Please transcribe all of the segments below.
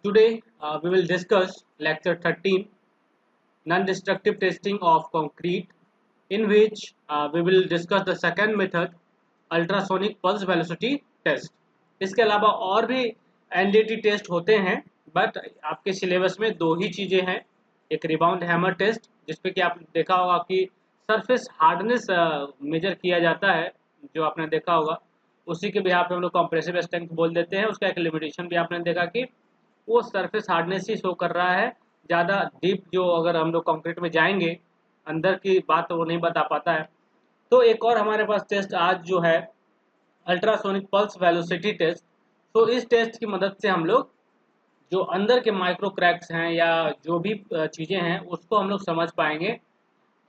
Today we will discuss lecture 13, non-destructive testing of concrete, in which we will discuss the second method, ultrasonic pulse velocity test. इसके अलावा और भी NDT test होते हैं, but आपके syllabus में दो ही चीज़ें हैं. एक रिबाउंड हैमर टेस्ट, जिसपे कि आपने देखा होगा कि सरफेस हार्डनेस मेजर किया जाता है, जो आपने देखा होगा. उसी के बिहाफ पे हम लोग कंप्रेसिव स्ट्रेंथ बोल देते हैं. उसका एक लिमिटेशन भी आपने देखा कि वो सरफेस हार्डनेस ही शो कर रहा है. ज़्यादा डीप जो अगर हम लोग कंक्रीट में जाएंगे, अंदर की बात वो नहीं बता पाता है. तो एक और हमारे पास टेस्ट आज जो है अल्ट्रासोनिक पल्स वेलोसिटी टेस्ट. तो इस टेस्ट की मदद से हम लोग जो अंदर के माइक्रो क्रैक्स हैं या जो भी चीज़ें हैं उसको हम लोग समझ पाएंगे.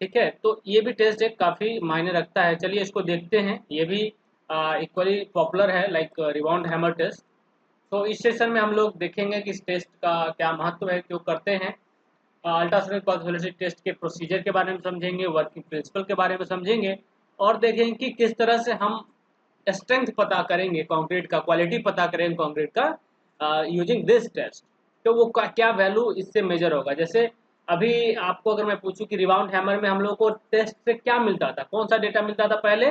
ठीक है, तो ये भी टेस्ट एक काफ़ी मायने रखता है. चलिए इसको देखते हैं. ये भी इक्वली पॉपुलर है लाइक रिबाउंड हैमर टेस्ट. तो इस सेशन में हम लोग देखेंगे कि इस टेस्ट का क्या महत्व है, क्यों करते हैं. अल्ट्रासोनिक पल्स वेलोसिटी टेस्ट के प्रोसीजर के बारे में समझेंगे, वर्किंग प्रिंसिपल के बारे में समझेंगे, और देखेंगे कि किस तरह से हम स्ट्रेंथ पता करेंगे कंक्रीट का, क्वालिटी पता करेंगे कंक्रीट का यूजिंग दिस टेस्ट. तो वो क्या वैल्यू इससे मेजर होगा. जैसे अभी आपको अगर मैं पूछूं कि रिबाउंड हैमर में हम लोग को टेस्ट से क्या मिलता था, कौन सा डेटा मिलता था पहले.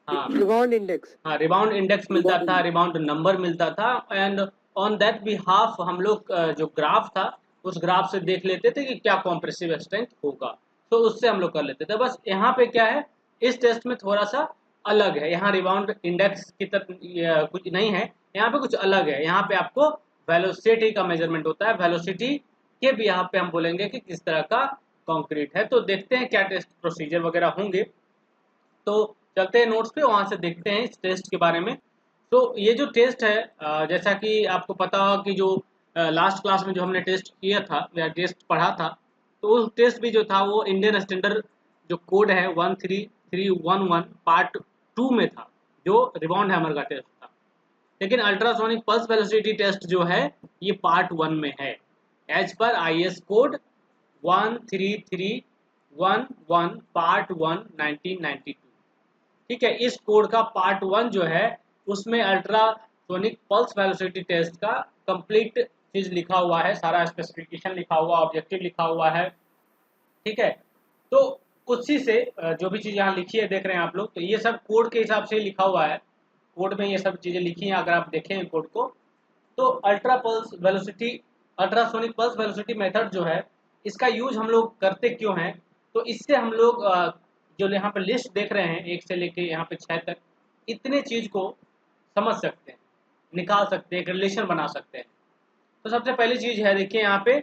हाँ, रिबाउंड इंडेक्स. हाँ, रिबाउंड इंडेक्स मिलता था, रिबाउंड नंबर मिलता था, एंड ऑन दैट बिहाफ हम लोग जो ग्राफ था उस ग्राफ से देख लेते थे कि क्या कॉम्प्रेसिव स्ट्रेंथ होगा. तो उससे हम लोग कर लेते थे. बस यहाँ पे क्या है, इस टेस्ट में थोड़ा सा अलग है. यहाँ रिबाउंड इंडेक्स की तरह कुछ नहीं है, यहाँ पे कुछ अलग है. यहाँ पे आपको वेलोसिटी का मेजरमेंट होता है. वेलोसिटी के भी यहाँ पे हम बोलेंगे कि किस तरह का कंक्रीट है. तो देखते हैं क्या टेस्ट प्रोसीजर वगैरह होंगे. तो चलते हैं नोट्स पे, वहाँ से देखते हैं इस टेस्ट के बारे में. तो ये जो टेस्ट है जैसा कि आपको पता होगा कि जो लास्ट क्लास में जो हमने टेस्ट किया था या टेस्ट पढ़ा था, तो उस टेस्ट भी जो था वो इंडियन स्टैंडर्ड जो कोड है 13311 पार्ट 2 में था, जो रिबाउंड हैमर का टेस्ट था. लेकिन अल्ट्रासोनिक पल्स वेलोसिटी टेस्ट जो है ये पार्ट 1 में है, as per IS code 13311 part 1 1992. ठीक है, इस कोड का पार्ट 1 जो है उसमें अल्ट्रासोनिक पल्स वेलोसिटी टेस्ट का कंप्लीट चीज लिखा हुआ है, सारा स्पेसिफिकेशन लिखा हुआ, ऑब्जेक्टिव लिखा हुआ है. ठीक है, तो उसी से जो भी चीज़ यहाँ लिखी है देख रहे हैं आप लोग, तो ये सब कोड के हिसाब से लिखा हुआ है. कोड में ये सब चीज़ें लिखी हैं, अगर आप देखें कोड को. तो अल्ट्रासोनिक पल्स वेलोसिटी मेथड जो है, इसका यूज हम लोग करते क्यों हैं. तो इससे हम लोग जो यहाँ पे लिस्ट देख रहे हैं 1 से लेके यहाँ पे 6 तक, इतने चीज़ को समझ सकते हैं, निकाल सकते हैं, एक रिलेशन बना सकते हैं. तो सबसे पहली चीज़ है, देखिए यहाँ पे,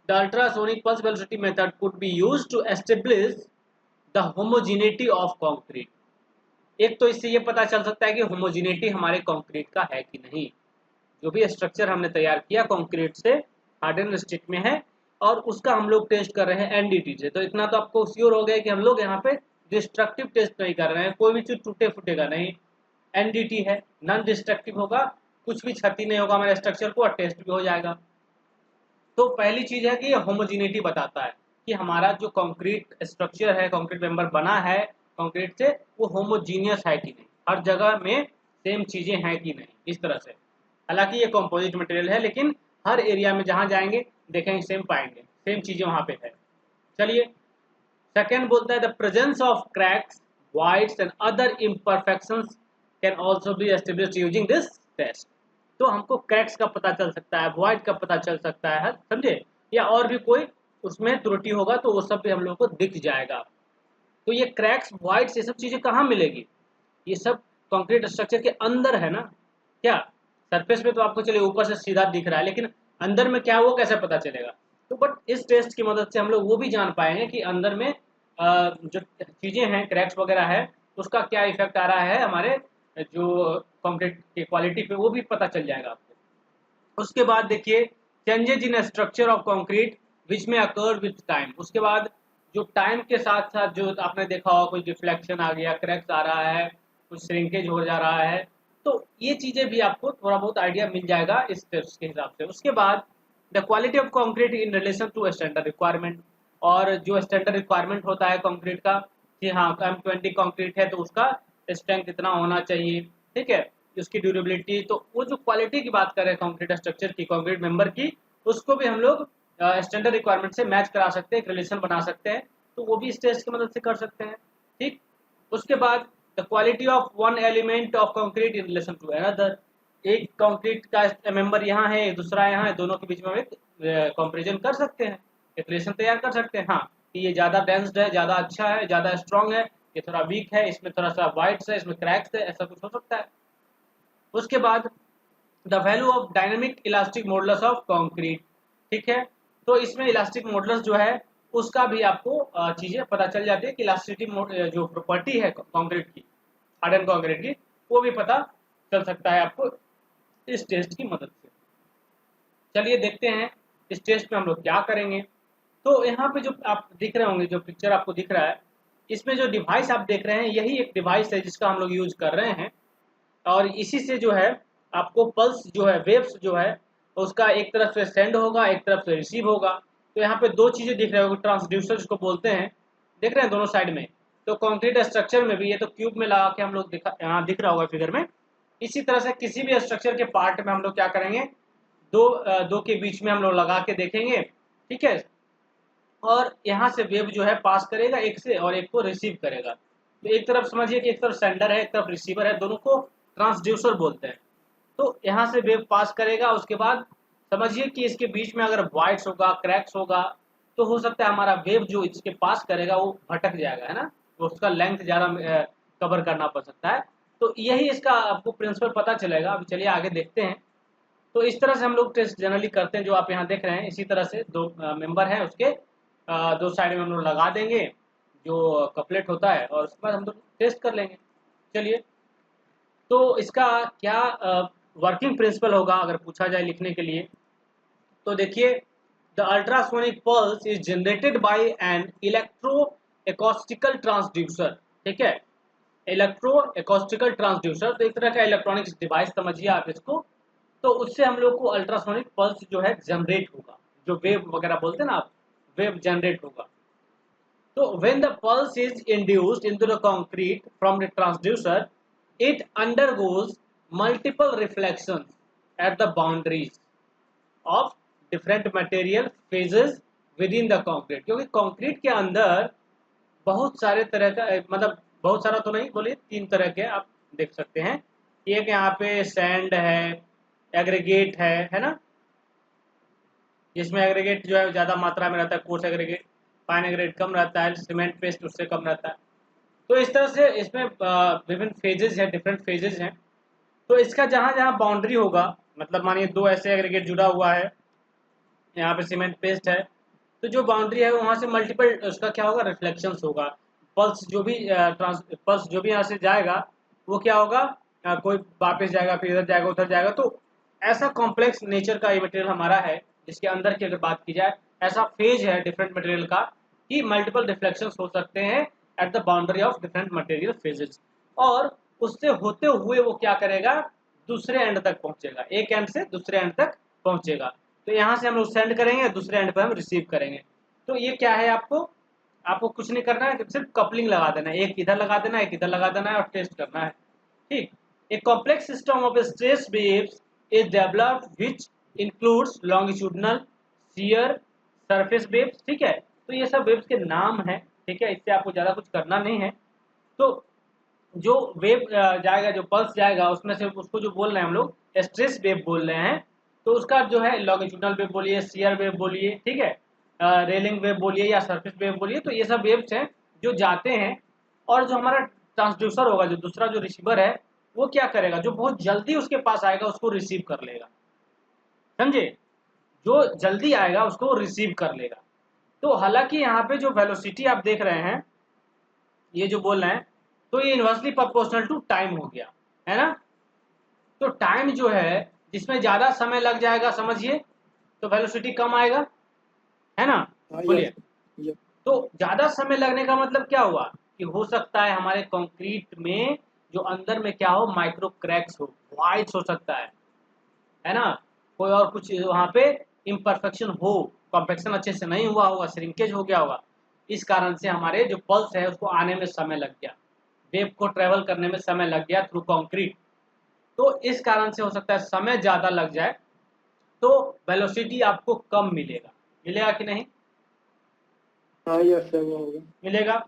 the ultrasonic pulse velocity method could be use to establish the homogeneity of concrete. एक तो इससे ये पता चल सकता है कि होमोजिनिटी हमारे कॉन्क्रीट का है कि नहीं. जो भी स्ट्रक्चर हमने तैयार किया कॉन्क्रीट से, हार्डन स्टिक में है, और उसका हम लोग टेस्ट कर रहे हैं एनडीटी से. तो इतना तो आपको श्योर हो गया कि हम लोग यहाँ पे डिस्ट्रक्टिव टेस्ट नहीं कर रहे हैं, कोई भी चीज टूटे फूटेगा नहीं. एनडीटी है, नॉन डिस्ट्रक्टिव होगा, कुछ भी क्षति नहीं होगा हमारे स्ट्रक्चर को, और टेस्ट भी हो जाएगा. तो पहली चीज है कि ये होमोजिनिटी बताता है कि हमारा जो कंक्रीट स्ट्रक्चर है, कंक्रीट मेंबर बना है कंक्रीट से, वो होमोजीनियस है कि नहीं, हर जगह में सेम चीजें हैं कि नहीं, इस तरह से. हालांकि ये कंपोजिट मटेरियल है, लेकिन हर एरिया में जहां जाएंगे देखेंगे सेम पाएंगे, सेम चीजें वहां पे है. चलिए, सेकेंड बोलता है the presence of cracks, voids and other imperfections can also be established using this test. तो हमको क्रैक्स का पता चल सकता है, वॉइड का पता चल सकता है, समझे, या और भी कोई उसमें त्रुटि होगा तो वो सब भी हम लोग को दिख जाएगा. तो ये क्रैक्स, वॉइड्स, ये सब चीजें कहाँ मिलेगी, ये सब कंक्रीट स्ट्रक्चर के अंदर है ना. क्या सरफेस पे तो आपको चलिए ऊपर से सीधा दिख रहा है, लेकिन अंदर में क्या है वो कैसे पता चलेगा. तो बट इस टेस्ट की मदद से हम लोग वो भी जान पाएंगे कि अंदर में जो चीजें हैं, क्रैक्स वगैरह है, उसका क्या इफेक्ट आ रहा है हमारे जो कंक्रीट की क्वालिटी पे, वो भी पता चल जाएगा आपको. उसके बाद देखिए, changes in structure of concrete which में अकर विथ टाइम. उसके बाद जो टाइम के साथ साथ जो आपने देखा होगा, कुछ डिफ्लेक्शन आ गया, क्रैक्स आ रहा है, कुछ श्रिंकेज हो जा रहा है, तो ये चीजें भी आपको थोड़ा बहुत आइडिया मिल जाएगा इस टेस्ट के हिसाब से. उसके बाद the quality of concrete in relation to standard requirement. और जो स्टैंडर्ड रिक्वायरमेंट होता है कंक्रीट का, कि हाँ M20 कंक्रीट है तो उसका स्ट्रेंथ इतना होना चाहिए. ठीक है, उसकी ड्यूरेबिलिटी, तो वो जो क्वालिटी की बात कर रहे हैं कंक्रीट स्ट्रक्चर की, कंक्रीट मेंबर की, उसको भी हम लोग स्टैंडर्ड रिक्वायरमेंट से मैच करा सकते हैं, एक रिलेशन बना सकते हैं, तो वो भी इस टेस्ट की मदद से कर सकते हैं। ठीक, उसके बाद the quality of one element of concrete in relation to another, एक कंक्रीट का मेंबर यहाँ है, एक दूसरा यहाँ है, दोनों के बीच में हम एक कंपैरिजन कर सकते हैं, एक रिलेशन तैयार कर सकते हैं। हाँ, कि ये ज़्यादा डेंस्ड है, ज़्यादा अच्छा है, ज़्यादा स्ट्रॉन्ग है, ये थोड़ा वीक है, इसमें थोड़ा सा वाइट्स है, इसमें क्रैक्स है, ऐसा कुछ हो सकता है। उसके बाद the value of dynamic elastic modulus of concrete, ठीक है, तो इसमें इलास्टिक मॉडुलस जो है उसका भी आपको चीज़ें पता चल जाती है कि इलास्टिसिटी जो प्रॉपर्टी है कंक्रीट की, हार्डन कंक्रीट की, वो भी पता चल सकता है आपको इस टेस्ट की मदद से। चलिए देखते हैं इस टेस्ट में हम लोग क्या करेंगे। तो यहाँ पे जो आप दिख रहे होंगे, जो पिक्चर आपको दिख रहा है, इसमें जो डिवाइस आप देख रहे हैं यही एक डिवाइस है जिसका हम लोग यूज कर रहे हैं, और इसी से जो है आपको पल्स जो है, वेव्स जो है उसका एक तरफ से सेंड होगा, एक तरफ से रिसीव होगा। तो यहाँ पे दो चीज़ें दिख रहे होंगे, ट्रांसड्यूसर जिसको बोलते हैं, देख रहे हैं दोनों साइड में। तो कंक्रीट स्ट्रक्चर में भी, ये तो क्यूब में लगा के हम लोग यहाँ दिख रहा होगा फिगर में, इसी तरह से किसी भी स्ट्रक्चर के पार्ट में हम लोग क्या करेंगे, दो के बीच में हम लोग लगा के देखेंगे, ठीक है, और यहाँ से वेव जो है पास करेगा एक से, और एक को रिसीव करेगा। तो एक तरफ समझिए कि एक तरफ सेंडर है, एक तरफ रिसीवर है, दोनों को ट्रांसड्यूसर बोलते हैं। तो यहाँ से वेव पास करेगा, उसके बाद समझिए कि इसके बीच में अगर वाइट्स होगा, क्रैक्स होगा, तो हो सकता है हमारा वेव जो इसके पास करेगा वो भटक जाएगा, है ना, तो उसका लेंथ ज़्यादा कवर करना पड़ सकता है। तो यही इसका आपको प्रिंसिपल पता चलेगा। अभी चलिए आगे देखते हैं। तो इस तरह से हम लोग टेस्ट जनरली करते हैं, जो आप यहाँ देख रहे हैं, इसी तरह से दो मेंबर हैं उसके दो साइड में हम लोग लगा देंगे जो कपलेट होता है, और उसके बाद हम लोग टेस्ट कर लेंगे। चलिए, तो इसका क्या वर्किंग प्रिंसिपल होगा अगर पूछा जाए लिखने के लिए, तो देखिए, the ultrasonic pulse is generated by an electro acoustical transducer, ठीक है, इलेक्ट्रो एकॉस्टिकल ट्रांसड्यूसर, तो एक तरह का इलेक्ट्रॉनिक्स डिवाइस समझिए आप इसको। तो उससे हम लोग को अल्ट्रासोनिक पल्स जो है जनरेट होगा, जो वेव वगैरह बोलते हैं ना आप, वेव जनरेट होगा। तो when the pulse is induced into the concrete from the transducer, it undergoes multiple reflections at the boundaries of different material phases within the concrete, क्योंकि कंक्रीट के अंदर बहुत सारे तरह का, मतलब बहुत सारा तो नहीं, बोलिए तीन तरह के आप देख सकते हैं। एक यहाँ पे सैंड है, एग्रीगेट है ना, जिसमें एग्रीगेट जो है ज़्यादा मात्रा में रहता है, कोर्स एग्रीगेट, फाइन एग्रीगेट कम रहता है, सीमेंट पेस्ट उससे कम रहता है। तो इस तरह से इसमें विभिन्न फेजेज हैं, डिफरेंट फेजेज हैं। तो इसका जहाँ जहाँ बाउंड्री होगा, मतलब मानिए दो ऐसे एग्रीगेट जुड़ा हुआ है, यहाँ पे सीमेंट पेस्ट है, तो जो बाउंड्री है वहाँ से मल्टीपल उसका क्या होगा, रिफ्लेक्शंस होगा। पल्स जो भी पल्स जो भी यहाँ से जाएगा वो क्या होगा, कोई वापस जाएगा, फिर इधर जाएगा, उधर जाएगा। तो ऐसा कॉम्प्लेक्स नेचर का ये मटेरियल हमारा है, जिसके अंदर की अगर बात की जाए, ऐसा फेज है डिफरेंट मटेरियल का कि मल्टीपल रिफ्लेक्शंस हो सकते हैं at the boundary of different material phases, और उससे होते हुए वो क्या करेगा, दूसरे एंड तक पहुंचेगा, एक एंड से दूसरे एंड तक पहुंचेगा। तो यहाँ से हम लोग सेंड करेंगे, दूसरे एंड पर हम रिसीव करेंगे। तो ये क्या है, आपको कुछ नहीं करना है, सिर्फ कपलिंग लगा देना है, एक इधर लगा देना है, एक इधर लगा देना है, और टेस्ट करना है। ठीक, a complex system of stress waves is developed which includes longitudinal, shear, surface waves, ठीक है। तो ये सब वेव्स के नाम है, ठीक है, इससे आपको ज़्यादा कुछ करना नहीं है। तो जो वेव जाएगा, जो पल्स जाएगा, उसमें से उसको जो बोल रहे हैं हम लोग स्ट्रेस वेव बोल रहे हैं, तो उसका जो है लॉन्गिट्यूडनल वेव बोलिए, शियर वेव बोलिए, ठीक है, रेलिंग वेव बोलिए या सरफेस वेव बोलिए, तो ये सब वेव्स हैं जो जाते हैं। और जो हमारा ट्रांसड्यूसर होगा, जो दूसरा जो रिसीवर है, वो क्या करेगा, जो बहुत जल्दी उसके पास आएगा उसको रिसीव कर लेगा, समझे, जो जल्दी आएगा उसको रिसीव कर लेगा। तो हालांकि यहाँ पे जो वेलोसिटी आप देख रहे हैं, ये जो बोल रहे हैं, तो ये इन्वर्सली प्रोपोर्शनल टू टाइम हो गया, है ना। तो टाइम जो है, जिसमें ज़्यादा समय लग जाएगा समझिए, तो वेलोसिटी कम आएगा, है ना, बोलिए। तो ज़्यादा समय लगने का मतलब क्या हुआ, कि हो सकता है हमारे कंक्रीट में जो अंदर में क्या हो, माइक्रो क्रैक्स हो, वाइट्स हो सकता है ना, कोई और कुछ वहाँ पे इम्परफेक्शन हो, कॉम्पैक्शन अच्छे से नहीं हुआ होगा, श्रिंकेज हो गया होगा, इस कारण से हमारे जो पल्स है उसको आने में समय लग गया, वेव को ट्रेवल करने में समय लग गया थ्रू कंक्रीट। तो इस कारण से हो सकता है समय ज़्यादा लग जाए, तो वेलोसिटी आपको कम मिलेगा। मिलेगा कि नहीं? हाँ यस सर, वो होगा। मिलेगा।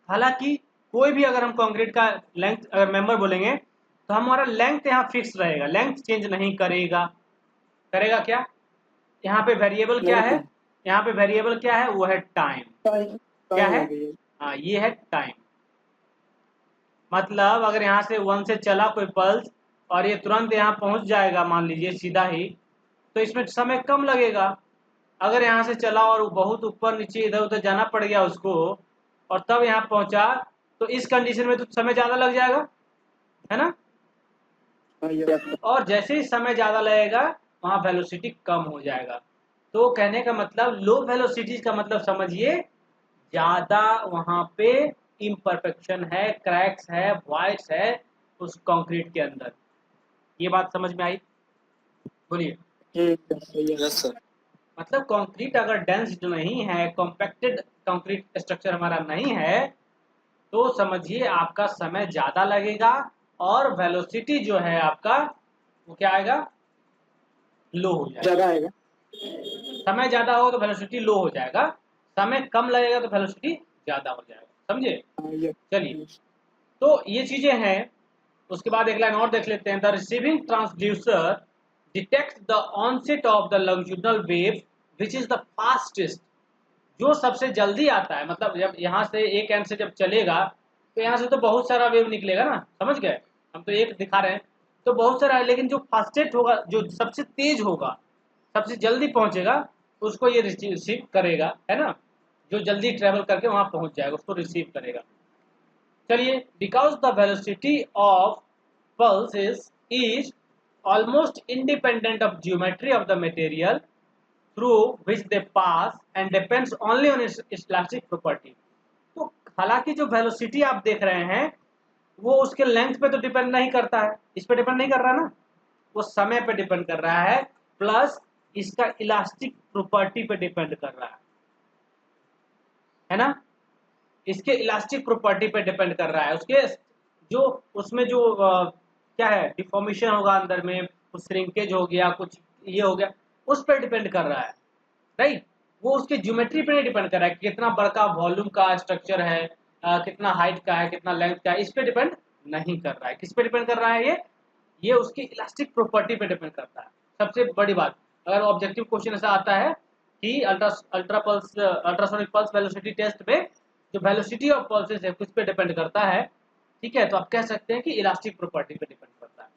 हालांकि कोई भी अगर हम कंक्रीट का लेंथ अगर मेंबर बोलेंगे तो हमारा लेंथ यहाँ फिक्स रहेगा, लेंथ चेंज नहीं करेगा। करेगा क्या? यहाँ पे वेरिएबल क्या है? नहीं, यहाँ पे वेरिएबल क्या है? वो है टाइम। टाइम क्या टाइम है? है भैया। हाँ, ये है टाइम। मतलब अगर यहाँ से 1 से चला कोई पल्स और ये तुरंत यहाँ पहुँच जाएगा मान लीजिए सीधा ही, तो इसमें समय कम लगेगा। अगर यहाँ से चला और वो बहुत ऊपर नीचे इधर उधर जाना पड़ गया उसको और तब यहाँ पहुँचा, तो इस कंडीशन में तो समय ज़्यादा लग जाएगा, है ना? हाँ यस। और जैसे ही समय ज़्यादा लगेगा वहाँ वेलोसिटी कम हो जाएगा। तो कहने का मतलब लो वेलोसिटीज का मतलब समझिए ज़्यादा वहाँ पे इम्परफेक्शन है, क्रैक्स है, वॉइड्स है उस कंक्रीट के अंदर। ये बात समझ में आई? बोलिए। ठीक है सही है। Yes sir. मतलब कंक्रीट अगर डेंस नहीं है, कॉम्पैक्टेड कंक्रीट स्ट्रक्चर हमारा नहीं है, तो समझिए आपका समय ज़्यादा लगेगा और वेलोसिटी जो है आपका वो क्या आएगा? लो हो जाएगा। ज़्यादा आएगा। समय ज़्यादा होगा तो वेलोसिटी लो हो जाएगा, समय कम लगेगा तो वेलोसिटी ज़्यादा हो जाएगा। समझे? हाँ यस। चलिए, तो ये चीज़ें हैं। उसके बाद एक लाइन और देख लेते हैं। The receiving transducer detect the onset of the longitudinal wave which is the fastest. जो सबसे जल्दी आता है, मतलब जब यहाँ से एक एंड से जब चलेगा तो यहाँ से तो बहुत सारा वेव निकलेगा ना, समझ गए? हम तो एक दिखा रहे हैं, तो बहुत सारा है, लेकिन जो फास्टेस्ट होगा, जो सबसे तेज होगा, सबसे जल्दी पहुंचेगा, उसको ये रिसीव करेगा, है ना? जो जल्दी ट्रेवल करके वहां पहुंच जाएगा उसको रिसीव करेगा। चलिए, because the velocity of pulse is almost independent of geometry of the material through which they pass and depends only on its elastic property। तो हालांकि जो वेलोसिटी आप देख रहे हैं वो उसके लेंथ पे तो डिपेंड नहीं करता है, इस पे डिपेंड नहीं कर रहा ना, वो समय पे डिपेंड कर रहा है, प्लस इसका इलास्टिक प्रॉपर्टी पे डिपेंड कर रहा है ना? इसके इलास्टिक प्रॉपर्टी पे डिपेंड कर रहा है, उसके जो उसमें जो क्या है, डिफॉर्मेशन होगा अंदर में, कुछ श्रिंकेज हो गया, कुछ ये हो गया, उस पर डिपेंड कर रहा है, राइट? वो उसके ज्योमेट्री पे नहीं डिपेंड कर रहा है कि कितना बड़का वॉल्यूम का स्ट्रक्चर है, कितना हाइट का है, कितना लेंथ का है, इस पे डिपेंड नहीं कर रहा है। किस पे डिपेंड कर रहा है? ये उसकी इलास्टिक प्रॉपर्टी पे डिपेंड करता है। सबसे बड़ी बात, अगर ऑब्जेक्टिव क्वेश्चन ऐसा आता है कि अल्ट्रासोनिक पल्स वेलोसिटी टेस्ट में जो वेलोसिटी ऑफ पल्सेस है किस पे डिपेंड करता है, ठीक है, तो आप कह सकते हैं कि इलास्टिक प्रॉपर्टी पे डिपेंड करता है।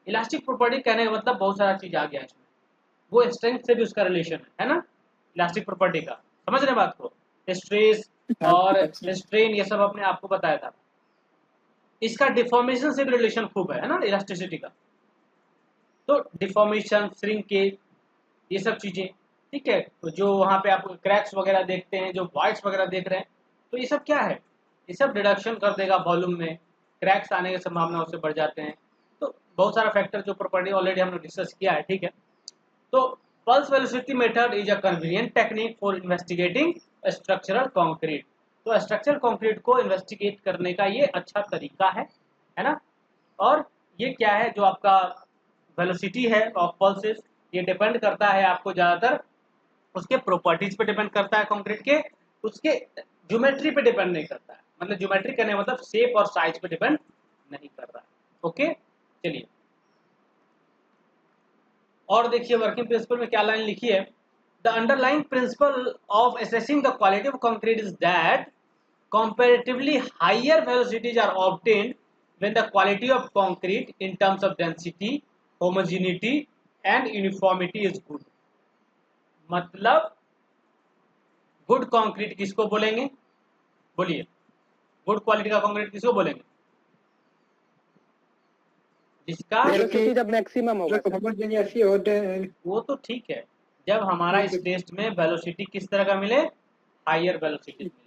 इलास्टिक प्रॉपर्टी कहने का मतलब बहुत सारा चीज आ गया इसमें, वो स्ट्रेंथ से भी उसका रिलेशन है ना, इलास्टिक प्रॉपर्टी का। समझ रहे बात को? स्ट्रेस और स्ट्रेन ये सब अपने आपको बताया था। इसका डिफॉर्मेशन से भी रिलेशन खूब है ना इलास्टिसिटी का। तो डिफॉर्मेशन, श्रिंकेज, ये सब चीजें, ठीक है, तो जो वहाँ पे आप क्रैक्स वगैरह देखते हैं, जो वॉइड्स वगैरह देख रहे हैं, तो ये सब क्या है? ये सब रिडक्शन कर देगा वॉल्यूम में, क्रैक्स आने की संभावना उससे बढ़ जाते हैं। तो बहुत सारा फैक्टर जो प्रॉपर्टी ऑलरेडी हमने डिस्कस किया है, ठीक है। तो pulse velocity method is a convenient technique for investigating structural concrete. तो स्ट्रक्चरल कंक्रीट को इन्वेस्टिगेट करने का ये अच्छा तरीका है ना? और ये क्या है, जो आपका वेलोसिटी है ऑफ पल्सेस, ये डिपेंड करता है आपको ज़्यादातर उसके प्रॉपर्टीज पे डिपेंड करता है कंक्रीट के, उसके ज्योमेट्री पे डिपेंड नहीं करता है। मतलब ज्योमेट्री करने मतलब शेप और साइज पे डिपेंड नहीं कर रहा है। ओके, चलिए और देखिए वर्किंग प्रिंसिपल में क्या लाइन लिखी है। The underlying principle of assessing the quality of concrete is that comparatively higher velocities are obtained when the quality of concrete in terms of density, homogeneity and uniformity is good। मतलब good concrete किसको बोलेंगे? बोलिए, good quality का concrete किसको बोलेंगे? जिसका velocity जब maximum होगा वो तो ठीक है, जब हमारा इस टेस्ट में वेलोसिटी किस तरह का मिले? हायर वेलोसिटी मिले,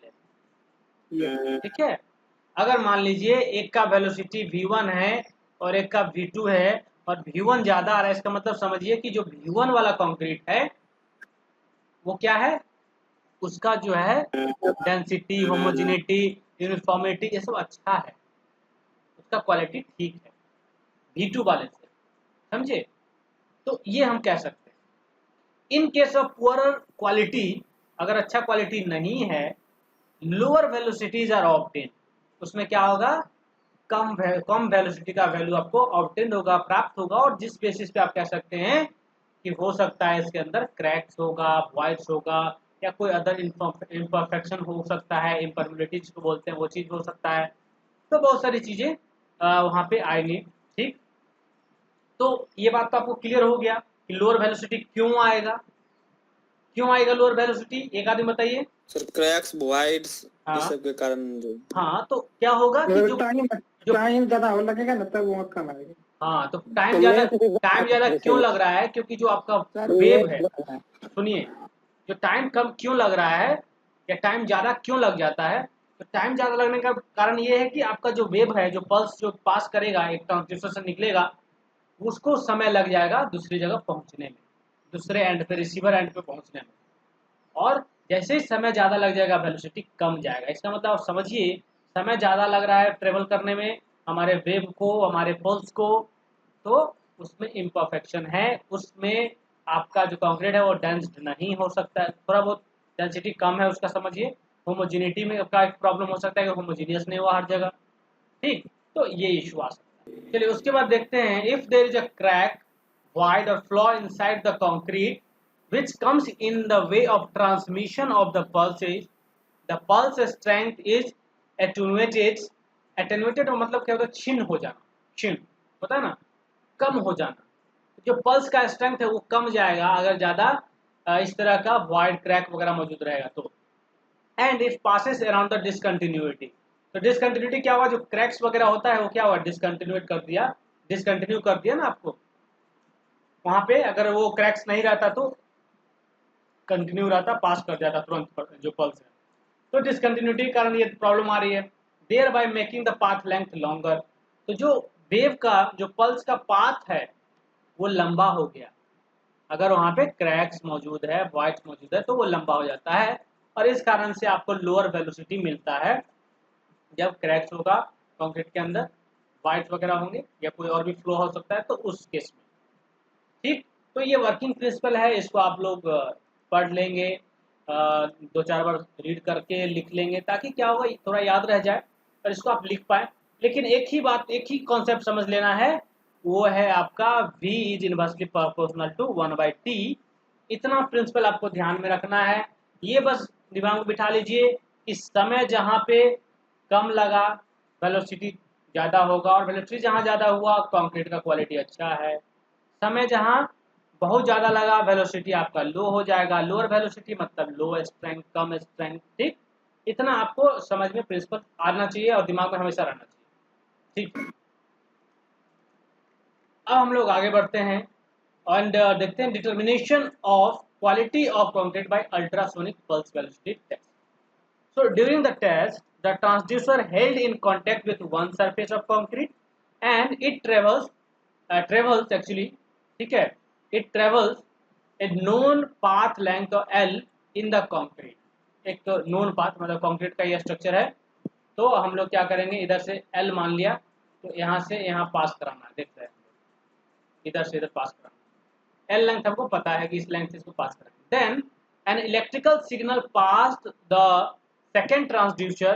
ठीक है। अगर मान लीजिए एक का वेलोसिटी v1 है और एक का v2 है और v1 ज्यादा आ रहा है, इसका मतलब समझिए कि जो v1 वाला कंक्रीट है वो क्या है, उसका जो है डेंसिटी, होमोजेनिटी, यूनिफॉर्मिटी ये सब अच्छा है, उसका क्वालिटी ठीक है v2 वाले से, समझे? तो ये हम कह सकते हैं। In case of poor quality, अगर अच्छा क्वालिटी नहीं है, लोअर वेलोसिटीज आर ऑब्टेन, उसमें क्या होगा, कम वेलोसिटी का वैल्यू आपको ऑब्टेन होगा, प्राप्त होगा, और जिस बेसिस पे आप कह सकते हैं कि हो सकता है इसके अंदर क्रैक्स होगा, वॉइड्स होगा, या कोई अदर इम्परफेक्शन हो सकता है, इम्परमिलिटी जिसको बोलते हैं वो चीज़ हो सकता है। तो बहुत सारी चीज़ें वहाँ पे आएंगी। ठीक, तो ये बात तो आपको क्लियर हो गया कि लोअर वेलोसिटी क्यों आएगा, क्यों आएगा लोअर वेलोसिटी, एक आदमी बताइए सर। क्रैक्स, वॉइड्स, हाँ ये सब के कारण जो। हाँ, तो क्या होगा कि जो टाइम ज्यादा हो लगेगा ना तब वो कम आएगा। हाँ, तो टाइम ज्यादा क्यों लग रहा है, क्योंकि जो आपका वेव है, सुनिए, जो टाइम कम क्यों लग रहा है या टाइम ज्यादा क्यों लग जाता है, तो टाइम ज्यादा लगने का कारण ये है कि आपका जो वेव है, जो पल्स जो पास करेगा, एक ट्रांसड्यूसर से निकलेगा, उसको समय लग जाएगा दूसरी जगह पहुंचने में, दूसरे एंड पे, रिसीवर एंड पे पहुंचने में। और जैसे ही समय ज़्यादा लग जाएगा, वेलोसिटी कम जाएगा। इसका मतलब आप समझिए, समय ज़्यादा लग रहा है ट्रेवल करने में हमारे वेव को, हमारे पल्स को, तो उसमें इम्परफेक्शन है, उसमें आपका जो कंक्रीट है वो डेंस्ड नहीं हो सकता है, थोड़ा बहुत डेंसिटी कम है उसका, समझिए। होमोजिनिटी में का एक प्रॉब्लम हो सकता है कि होमोजीनियस नहीं हुआ हर जगह। ठीक, तो ये इशू आ सकता है। चलिए उसके बाद देखते हैं, if there is a crack, void or flaw inside the concrete which comes in the way of transmission of the pulses, the pulse strength is attenuated। attenuated मतलब क्या होता है, क्षीण हो जाना, क्षीण होता है ना, कम हो जाना। जो पल्स का स्ट्रेंथ है वो कम जाएगा अगर ज़्यादा इस तरह का वॉइड क्रैक वगैरह मौजूद रहेगा तो। And it passes around the discontinuity, तो डिसकंटिन्यूटी क्या हुआ, जो क्रैक्स वगैरह होता है वो क्या हुआ, डिसकंटिन्यूट कर दिया, डिसकंटिन्यू कर दिया ना आपको। वहां पे अगर वो क्रैक्स नहीं रहता तो कंटिन्यू रहता, पास कर जाता तुरंत जो पल्स है। तो डिसकंटिन्यूटी के कारण ये प्रॉब्लम आ रही है। Thereby making the path length longer, तो जो वेव का, जो पल्स का पाथ है वो लंबा हो गया, अगर वहां पे क्रैक्स मौजूद है, वॉइड्स मौजूद है, तो वो लंबा हो जाता है, और इस कारण से आपको लोअर वेलोसिटी मिलता है जब क्रैक्स होगा कंक्रीट के अंदर, वॉइड्स वगैरह होंगे, या कोई और भी फ्लो हो सकता है, तो उस केस में। ठीक, तो ये वर्किंग प्रिंसिपल है, इसको आप लोग पढ़ लेंगे, दो चार बार रीड करके लिख लेंगे, ताकि क्या होगा, थोड़ा याद रह जाए और इसको आप लिख पाए। लेकिन एक ही बात, एक ही कॉन्सेप्ट समझ लेना है, वो है आपका v is inversely proportional to 1/t। इतना प्रिंसिपल आपको ध्यान में रखना है, ये बस दिमाग में बिठा लीजिए कि समय जहाँ पे कम लगा वेलोसिटी ज़्यादा होगा, और वेलोसिटी जहाँ ज़्यादा हुआ कंक्रीट का क्वालिटी अच्छा है। समय जहाँ बहुत ज़्यादा लगा वेलोसिटी आपका लो हो जाएगा, लोअर वेलोसिटी मतलब लो स्ट्रेंथ, कम स्ट्रेंथ। ठीक, इतना आपको समझ में प्रिंसिपल आना चाहिए और दिमाग में हमेशा रहना चाहिए। ठीक, अब हम लोग आगे बढ़ते हैं एंड देखते हैं determination of quality of concrete by ultrasonic pulse velocity test. So during the test, the transducer held in contact with one surface of concrete and it travels actually, ठीक है, it travels a known path length of L in the concrete। एक तो known path मतलब concrete का ये structure है, तो हम लोग क्या करेंगे, इधर से L मान लिया, तो यहाँ से यहाँ पास कराना है, देख रहे हैं, इधर से इधर पास कराना। L लेंथ हमको पता है कि इस लेंथ से इसको पास करेंगे। Then an electrical signal passed the second transducer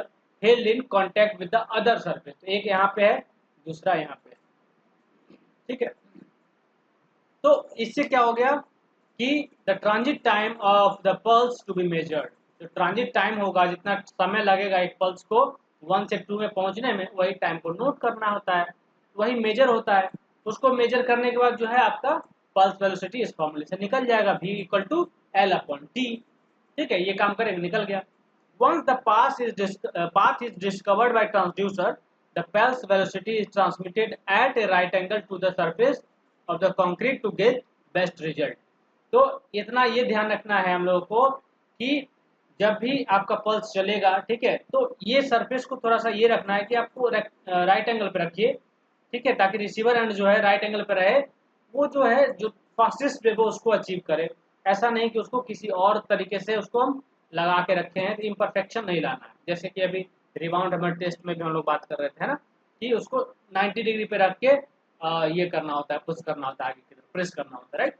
held in contact with the other surface। तो एक यहाँ पे है, दूसरा यहाँ पे है, ठीक है। तो इससे क्या हो गया कि the transit time of the pulse to be measured, जो ट्रांजिट टाइम होगा, जितना समय लगेगा एक पल्स को 1 से 2 में पहुंचने में, वही टाइम को नोट करना होता है, वही मेजर होता है। उसको मेजर करने के बाद जो है आपका पल्स वेलोसिटी इस फॉर्मूले से निकल जाएगा, v इक्वल टू L/T। ठीक है, ये काम करेंगे, निकल गया। Once the path is discovered by transducer, the pulse velocity is transmitted at a right angle to the surface of the concrete to get best result। तो इतना ये ध्यान रखना है हम लोगों को कि जब भी आपका पल्स चलेगा, ठीक है, तो ये सरफेस को थोड़ा सा ये रखना है कि आपको राइट एंगल पे रखिए, ठीक है, ताकि रिसीवर एंड जो है राइट एंगल पे रहे, वो जो है जो फास्टेस्ट वे वो उसको अचीव करे। ऐसा नहीं कि उसको किसी और तरीके से उसको हम लगा के रखे हैं, तो इम्परफेक्शन नहीं लाना है। जैसे कि अभी रिबाउंड हमर टेस्ट में भी हम लोग बात कर रहे थे ना, कि उसको 90 डिग्री पे रख के ये करना होता है, पुश करना होता है, आगे की तरफ प्रेस करना होता है, राइट।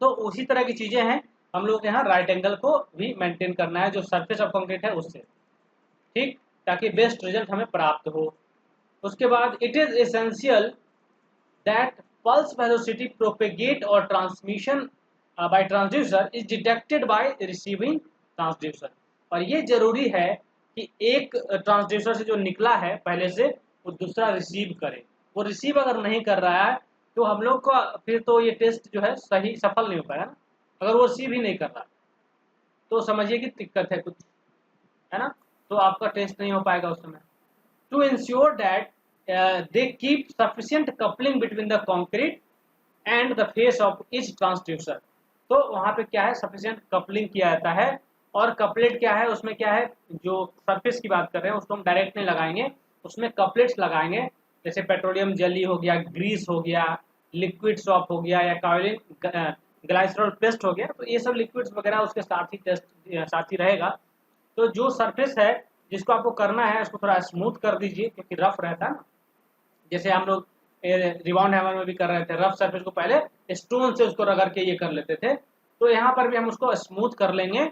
तो उसी तरह की चीज़ें हैं, हम लोग यहाँ राइट एंगल को भी मेंटेन करना है जो सरफेस ऑफ कंक्रीट है उससे, ठीक, ताकि बेस्ट रिजल्ट हमें प्राप्त हो। उसके बाद it is essential that pulse velocity propagate और transmission by transducer is detected by receiving transducer. और ये जरूरी है कि एक ट्रांसड्यूसर से जो निकला है पहले से वो दूसरा रिसीव करे। वो रिसीव अगर नहीं कर रहा है तो हम लोग का फिर तो ये टेस्ट जो है सही सफल नहीं हो पाएगा ना। अगर वो रिसीव ही नहीं कर रहा तो समझिए कि दिक्कत है कुछ, है ना, तो आपका टेस्ट नहीं हो पाएगा उस समय। To ensure that they keep sufficient coupling between the concrete and the face of each transducer. तो वहाँ पे क्या है, सफिशिएंट कपलिंग किया जाता है। और कपलेट क्या है, उसमें क्या है, जो सरफेस की बात कर रहे हैं उसको हम डायरेक्ट नहीं लगाएंगे, उसमें कपलेट्स लगाएंगे। जैसे पेट्रोलियम जेली हो गया, ग्रीस हो गया, लिक्विड सॉप हो गया, या कायोलिन ग्लाइसरॉल पेस्ट हो गया, तो ये सब लिक्विड्स वगैरह उसके साथ ही टेस्ट साथ ही रहेगा। तो जो सरफेस है जिसको आपको करना है उसको थोड़ा स्मूथ कर दीजिए, क्योंकि रफ रहता है ना। जैसे हम लोग रिबाउंड हैमर में भी कर रहे थे, रफ सरफेस को पहले स्टोन से उसको रगड़ के ये कर लेते थे, तो यहाँ पर भी हम उसको स्मूथ कर लेंगे।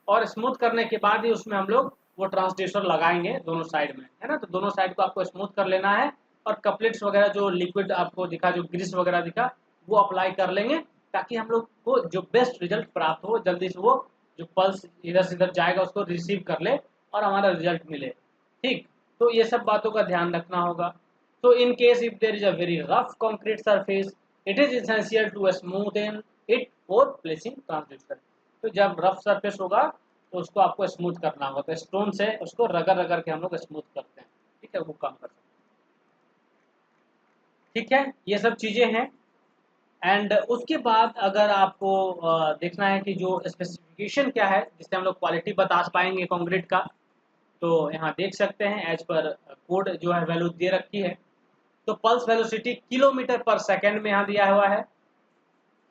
और स्मूथ करने के बाद ही उसमें हम लोग वो ट्रांसड्यूसर लगाएंगे दोनों साइड में, है ना। तो दोनों साइड को आपको स्मूथ कर लेना है और कपलेट्स वगैरह जो लिक्विड आपको दिखा, जो ग्रीस वगैरह दिखा, वो अप्लाई कर लेंगे, ताकि हम लोग को जो बेस्ट रिजल्ट प्राप्त हो, जल्दी से वो जो पल्स इधर से इधर जाएगा उसको रिसीव कर ले और हमारा रिजल्ट मिले, ठीक। तो ये सब बातों का ध्यान रखना होगा। तो in case if there is a very rough concrete surface it is essential to smoothen it for placing transducer. तो जब रफ सरफेस होगा तो उसको आपको स्मूथ करना होगा, तो स्टोन से उसको रगड़ रगड़ के हम लोग स्मूथ करते हैं, ठीक है, वो काम कर सकते हैं, ठीक है। ये सब चीज़ें हैं। एंड उसके बाद अगर आपको देखना है कि जो स्पेसिफिकेशन क्या है जिससे हम लोग क्वालिटी बता पाएंगे कंक्रीट का, तो यहाँ देख सकते हैं एज पर कोड जो है वैल्यू दे रखी है। तो पल्स वेलोसिटी किलोमीटर पर सेकंड में यहाँ दिया हुआ है,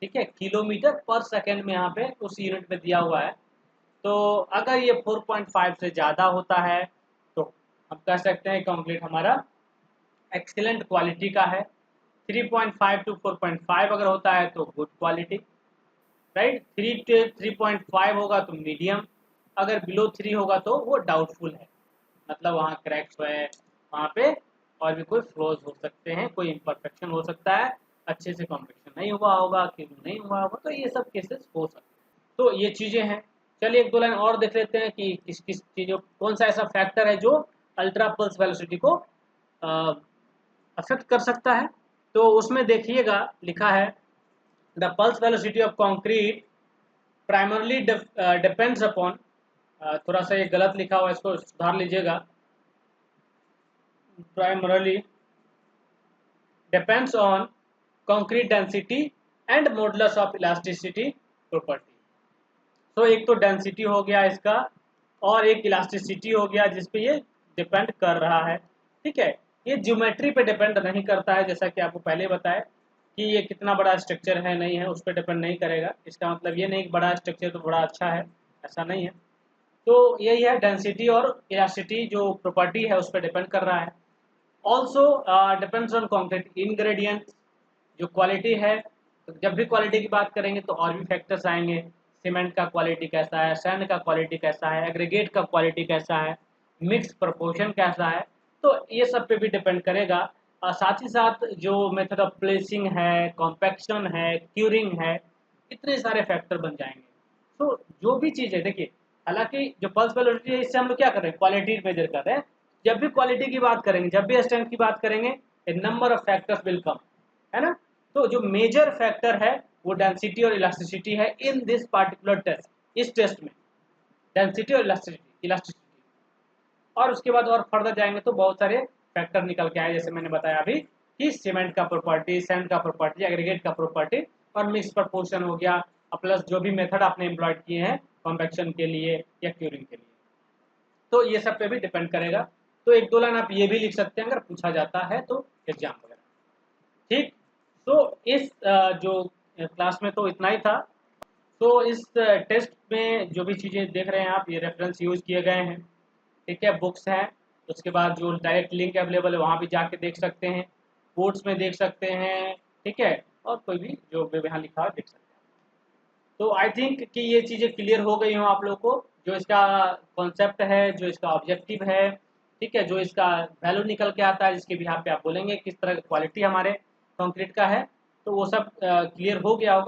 ठीक है, किलोमीटर पर सेकंड में यहाँ पे उस यूनिट में दिया हुआ है। तो अगर ये 4.5 से ज़्यादा होता है तो हम कह सकते हैं कंक्रीट हमारा एक्सीलेंट क्वालिटी का है। 3.5 to 4.5 अगर होता है तो गुड क्वालिटी, राइट। 3 to 3.5 होगा तो मीडियम, अगर बिलो 3 होगा तो वो डाउटफुल है, मतलब वहाँ क्रैक्स है, वहाँ पे और भी कोई फ्लॉज हो सकते हैं, कोई इम्परफेक्शन हो सकता है, अच्छे से कॉम्पेक्शन नहीं हुआ होगा, क्यों नहीं हुआ होगा, तो ये सब केसेस हो सकते हैं। तो ये चीज़ें हैं। चलिए एक दो लाइन और देख लेते हैं कि किस किस चीज़ों, कौन सा ऐसा फैक्टर है जो अल्ट्रा पल्स वेलोसिटी को अफेक्ट कर सकता है। तो उसमें देखिएगा लिखा है the pulse velocity of concrete primarily depends upon, थोड़ा सा ये गलत लिखा हुआ है, इसको सुधार लीजिएगा, primarily depends on concrete density and modulus of elasticity property. तो एक तो डेंसिटी हो गया इसका और एक इलास्टिसिटी हो गया जिसपे ये डिपेंड कर रहा है, ठीक है। ये ज्योमेट्री पे डिपेंड नहीं करता है, जैसा कि आपको पहले बताया कि ये कितना बड़ा स्ट्रक्चर है नहीं है उस पर डिपेंड नहीं करेगा। इसका मतलब ये नहीं कि बड़ा स्ट्रक्चर तो बड़ा अच्छा है, ऐसा नहीं है। तो यही है, डेंसिटी और इलास्टिसिटी जो प्रॉपर्टी है उस पर डिपेंड कर रहा है। Also depends on concrete ingredient, जो क्वालिटी है, तो जब भी क्वालिटी की बात करेंगे तो और भी फैक्टर्स आएंगे। सीमेंट का क्वालिटी कैसा है, सैंड का क्वालिटी कैसा है, एग्रीगेट का क्वालिटी कैसा है, मिक्स प्रपोर्शन कैसा है, तो ये सब पे भी डिपेंड करेगा। और साथ ही साथ जो मेथड ऑफ प्लेसिंग है, कॉम्पैक्शन है, क्यूरिंग है, इतने सारे फैक्टर बन जाएंगे। तो जो भी चीज़ है, देखिए, हालांकि जो पल्स वेलोसिटी है इससे हम लोग क्या कर रहे हैं, क्वालिटी मेजर कर रहे हैं। जब भी क्वालिटी की बात करेंगे, जब भी स्ट्रेंथ की बात करेंगे, a number of factors will come, है ना। तो जो मेजर फैक्टर है वो डेंसिटी और इलास्टिसिटी है इन दिस पार्टिकुलर टेस्ट, इस टेस्ट में डेंसिटी और इलास्टिसिटी। और उसके बाद और फर्दर जाएंगे तो बहुत सारे फैक्टर निकल के आए, जैसे मैंने बताया अभी कि सीमेंट का प्रॉपर्टी, सैंड का प्रॉपर्टी, एग्रीगेट का प्रॉपर्टी और मिक्स प्रपोर्शन हो गया, प्लस जो भी मेथड आपने एम्प्लॉयड किए हैं कॉम्पैक्शन के लिए या क्यूरिंग के लिए, तो ये सब पे भी डिपेंड करेगा। तो एक दो लाइन आप ये भी लिख सकते हैं अगर पूछा जाता है तो एग्जाम वगैरह, ठीक। तो इस जो क्लास में तो इतना ही था। तो इस टेस्ट में जो भी चीज़ें देख रहे हैं आप, ये रेफरेंस यूज़ किए गए हैं, ठीक है, बुक्स हैं। उसके बाद जो डायरेक्ट लिंक अवेलेबल है वहाँ भी जाके देख सकते हैं, कोर्ट्स में देख सकते हैं, ठीक है, और कोई भी जो यहाँ लिखा है देख सकते हैं। तो आई थिंक कि ये चीज़ें क्लियर हो गई हों आप लोगों को, जो इसका कॉन्सेप्ट है, जो इसका ऑब्जेक्टिव है, ठीक है, जो इसका वैल्यू निकल के आता है, जिसके बिहाफ पे आप बोलेंगे किस तरह का क्वालिटी हमारे कंक्रीट का है, तो वो सब क्लियर हो गया होगा।